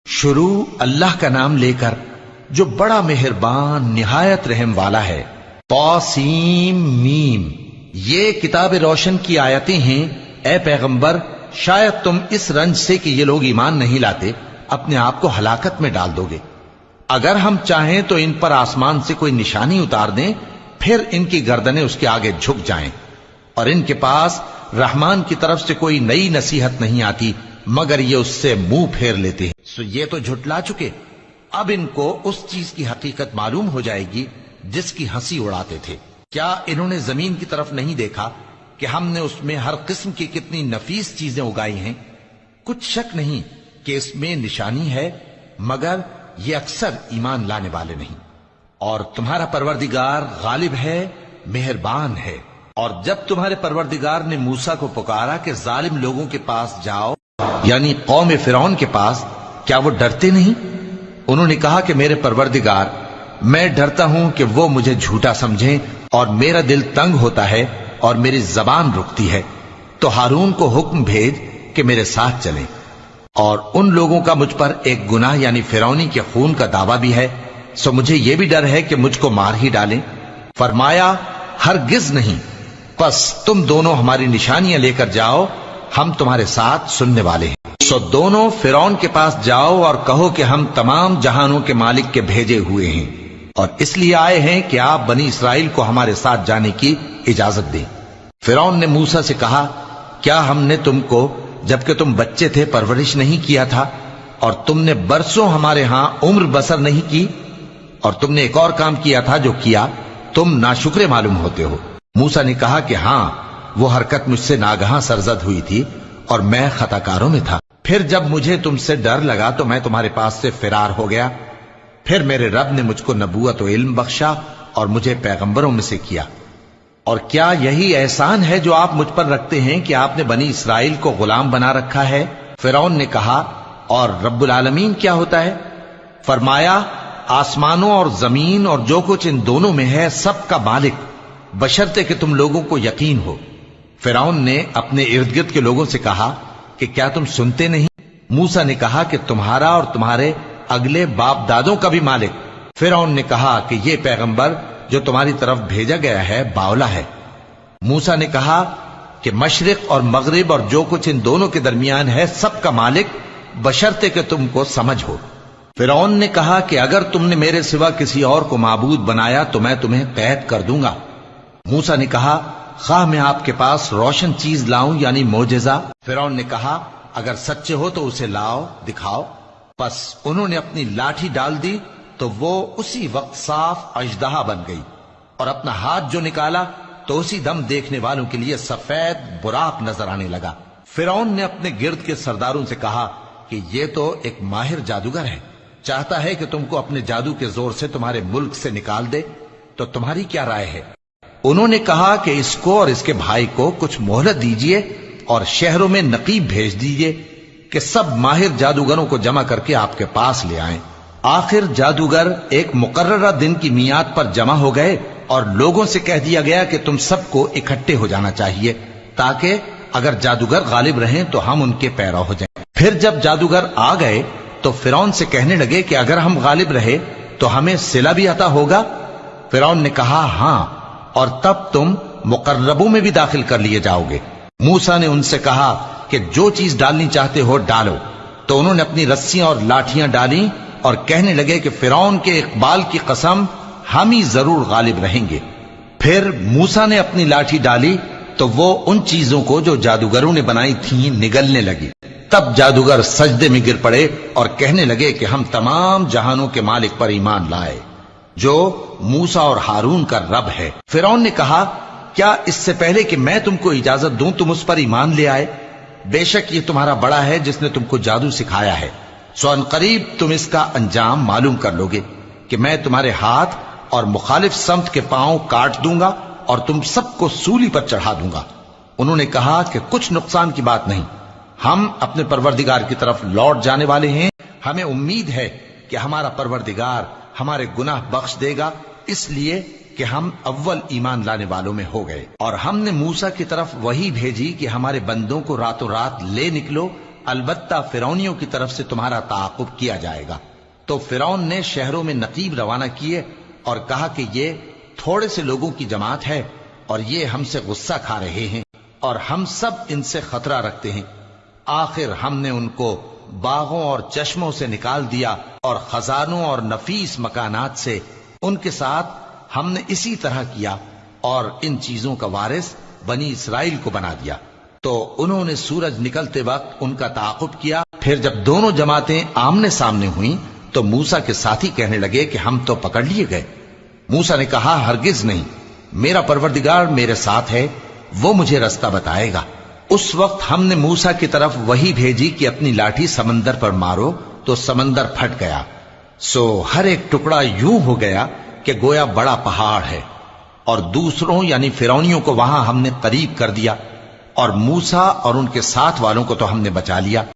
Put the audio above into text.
شروع اللہ کا نام لے کر جو بڑا مہربان نہایت رحم والا ہے۔ طاسیم میم، یہ کتاب روشن کی آیتیں ہیں۔ اے پیغمبر، شاید تم اس رنج سے کہ یہ لوگ ایمان نہیں لاتے اپنے آپ کو ہلاکت میں ڈال دو گے۔ اگر ہم چاہیں تو ان پر آسمان سے کوئی نشانی اتار دیں، پھر ان کی گردنیں اس کے آگے جھک جائیں، اور ان کے پاس رحمان کی طرف سے کوئی نئی نصیحت نہیں آتی مگر یہ اس سے منہ پھیر لیتے ہیں۔ سو یہ تو جھٹلا چکے، اب ان کو اس چیز کی حقیقت معلوم ہو جائے گی جس کی ہنسی اڑاتے تھے۔ کیا انہوں نے زمین کی طرف نہیں دیکھا کہ ہم نے اس میں ہر قسم کی کتنی نفیس چیزیں اگائی ہیں؟ کچھ شک نہیں کہ اس میں نشانی ہے، مگر یہ اکثر ایمان لانے والے نہیں۔ اور تمہارا پروردگار غالب ہے، مہربان ہے۔ اور جب تمہارے پروردگار نے موسیٰ کو پکارا کہ ظالم لوگوں کے پاس جاؤ، یعنی قوم فرعون کے پاس، کیا وہ ڈرتے نہیں؟ انہوں نے کہا کہ میرے پروردگار، میں ڈرتا ہوں کہ وہ مجھے جھوٹا سمجھیں، اور میرا دل تنگ ہوتا ہے اور میری زبان رکتی ہے۔ تو ہارون کو حکم بھیج کہ میرے ساتھ چلیں۔ اور ان لوگوں کا مجھ پر ایک گناہ یعنی فرعونی کے خون کا دعویٰ بھی ہے، سو مجھے یہ بھی ڈر ہے کہ مجھ کو مار ہی ڈالیں۔ فرمایا ہرگز نہیں، پس تم دونوں ہماری نشانیاں لے کر جاؤ، ہم تمہارے ساتھ سننے والے ہیں۔ سو دونوں فرعون کے پاس جاؤ اور کہو کہ ہم تمام جہانوں کے مالک کے بھیجے ہوئے ہیں، اور اس لیے آئے ہیں کہ آپ بنی اسرائیل کو ہمارے ساتھ جانے کی اجازت دیں۔ فرعون نے موسیٰ سے کہا، کیا ہم نے تم کو جبکہ تم بچے تھے پرورش نہیں کیا تھا، اور تم نے برسوں ہمارے ہاں عمر بسر نہیں کی؟ اور تم نے ایک اور کام کیا تھا جو کیا، تم ناشکرے معلوم ہوتے ہو۔ موسیٰ نے کہا کہ ہاں، وہ حرکت مجھ سے ناگہاں سرزد ہوئی تھی اور میں خطا کاروں میں تھا۔ پھر جب مجھے تم سے ڈر لگا تو میں تمہارے پاس سے فرار ہو گیا۔ پھر میرے رب نے مجھ کو نبوت و علم بخشا اور مجھے پیغمبروں میں سے کیا۔ اور کیا یہی احسان ہے جو آپ مجھ پر رکھتے ہیں کہ آپ نے بنی اسرائیل کو غلام بنا رکھا ہے؟ فرعون نے کہا، اور رب العالمین کیا ہوتا ہے؟ فرمایا، آسمانوں اور زمین اور جو کچھ ان دونوں میں ہے سب کا مالک، بشرطے کہ تم لوگوں کو یقین ہو۔ فرعون نے اپنے ارد گرد کے لوگوں سے کہا کہ کیا تم سنتے نہیں؟ موسیٰ نے کہا کہ تمہارا اور تمہارے اگلے باپ دادوں کا بھی مالک۔ فرعون نے کہا کہ یہ پیغمبر جو تمہاری طرف بھیجا گیا ہے باولا ہے۔ موسیٰ نے کہا کہ مشرق اور مغرب اور جو کچھ ان دونوں کے درمیان ہے سب کا مالک، بشرطے کہ تم کو سمجھ ہو۔ فرعون نے کہا کہ اگر تم نے میرے سوا کسی اور کو معبود بنایا تو میں تمہیں قید کر دوں گا۔ موسیٰ نے کہا، خواہ میں آپ کے پاس روشن چیز لاؤں یعنی معجزہ؟ فرعون نے کہا، اگر سچے ہو تو اسے لاؤ، دکھاؤ۔ پس انہوں نے اپنی لاٹھی ڈال دی تو وہ اسی وقت صاف اژدہا بن گئی، اور اپنا ہاتھ جو نکالا تو اسی دم دیکھنے والوں کے لیے سفید براق نظر آنے لگا۔ فرعون نے اپنے گرد کے سرداروں سے کہا کہ یہ تو ایک ماہر جادوگر ہے، چاہتا ہے کہ تم کو اپنے جادو کے زور سے تمہارے ملک سے نکال دے، تو تمہاری کیا رائے ہے؟ انہوں نے کہا کہ اس کو اور اس کے بھائی کو کچھ مہلت دیجئے اور شہروں میں نقیب بھیج دیجئے کہ سب ماہر جادوگروں کو جمع کر کے آپ کے پاس لے آئیں۔ آخر جادوگر ایک مقررہ دن کی میعاد پر جمع ہو گئے اور لوگوں سے کہہ دیا گیا کہ تم سب کو اکٹھے ہو جانا چاہیے تاکہ اگر جادوگر غالب رہیں تو ہم ان کے پیرو ہو جائیں۔ پھر جب جادوگر آ گئے تو فرعون سے کہنے لگے کہ اگر ہم غالب رہے تو ہمیں صلہ بھی عطا ہوگا؟ فرعون نے کہا، ہاں، اور تب تم مقربوں میں بھی داخل کر لیے جاؤ گے۔ موسیٰ نے ان سے کہا کہ جو چیز ڈالنی چاہتے ہو ڈالو، تو انہوں نے اپنی رسیاں اور لاٹھیاں ڈالیں اور کہنے لگے کہ فرعون کے اقبال کی قسم، ہم ہی ضرور غالب رہیں گے۔ پھر موسیٰ نے اپنی لاٹھی ڈالی تو وہ ان چیزوں کو جو جادوگروں نے بنائی تھیں نگلنے لگی۔ تب جادوگر سجدے میں گر پڑے اور کہنے لگے کہ ہم تمام جہانوں کے مالک پر ایمان لائے جو موسیٰ اور ہارون کا رب ہے۔ فرعون نے کہا، کیا اس سے پہلے کہ میں تم کو اجازت دوں تم اس پر ایمان لے آئے؟ بے شک یہ تمہارا بڑا ہے جس نے تم کو جادو سکھایا ہے، سو ان قریب تم اس کا انجام معلوم کر لوگے کہ میں تمہارے ہاتھ اور مخالف سمت کے پاؤں کاٹ دوں گا اور تم سب کو سولی پر چڑھا دوں گا۔ انہوں نے کہا کہ کچھ نقصان کی بات نہیں، ہم اپنے پروردگار کی طرف لوٹ جانے والے ہیں، ہمیں امید ہے کہ ہمارا پروردگار ہمارے گناہ بخش دے گا، اس لیے کہ ہم اول ایمان لانے والوں میں ہو گئے۔ اور ہم نے موسیٰ کی طرف وحی بھیجی کہ ہمارے بندوں کو راتوں رات لے نکلو البتہ فرعونیوں کی طرف سے تمہارا تعاقب کیا جائے گا۔ تو فرعون نے شہروں میں نقیب روانہ کیے اور کہا کہ یہ تھوڑے سے لوگوں کی جماعت ہے اور یہ ہم سے غصہ کھا رہے ہیں اور ہم سب ان سے خطرہ رکھتے ہیں۔ آخر ہم نے ان کو باغوں اور چشموں سے نکال دیا اور خزانوں اور نفیس مکانات سے ان کے ساتھ ہم نے اسی طرح کیا، اور ان چیزوں کا وارث بنی اسرائیل کو بنا دیا۔ تو انہوں نے سورج نکلتے وقت ان کا تعاقب کیا۔ پھر جب دونوں جماعتیں آمنے سامنے ہوئیں تو موسیٰ کے ساتھی کہنے لگے کہ ہم تو پکڑ لیے گئے۔ موسیٰ نے کہا ہرگز نہیں، میرا پروردگار میرے ساتھ ہے، وہ مجھے رستہ بتائے گا۔ اس وقت ہم نے موسیٰ کی طرف وحی بھیجی کہ اپنی لاٹھی سمندر پر مارو، تو سمندر پھٹ گیا، سو ہر ایک ٹکڑا یوں ہو گیا کہ گویا بڑا پہاڑ ہے، اور دوسروں یعنی فرعونیوں کو وہاں ہم نے قریب کر دیا، اور موسیٰ اور ان کے ساتھ والوں کو تو ہم نے بچا لیا۔